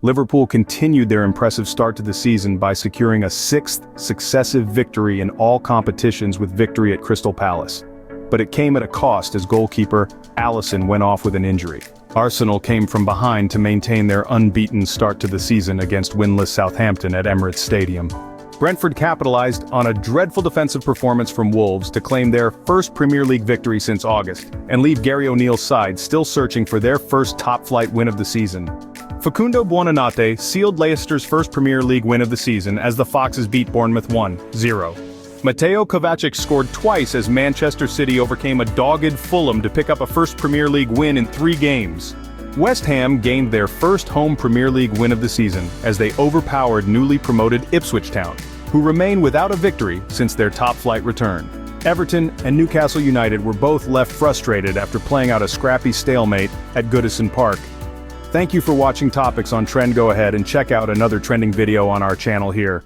Liverpool continued their impressive start to the season by securing a sixth successive victory in all competitions with victory at Crystal Palace. But it came at a cost as goalkeeper Alisson went off with an injury. Arsenal came from behind to maintain their unbeaten start to the season against winless Southampton at Emirates Stadium. Brentford capitalized on a dreadful defensive performance from Wolves to claim their first Premier League victory since August, and leave Gary O'Neill's side still searching for their first top-flight win of the season. Facundo Buonanotte sealed Leicester's first Premier League win of the season as the Foxes beat Bournemouth 1-0. Mateo Kovacic scored twice as Manchester City overcame a dogged Fulham to pick up a first Premier League win in 3 games. West Ham gained their first home Premier League win of the season as they overpowered newly promoted Ipswich Town, who remain without a victory since their top-flight return. Everton and Newcastle United were both left frustrated after playing out a scrappy stalemate at Goodison Park. Thank you for watching Topics on Trend. Go ahead and check out another trending video on our channel here.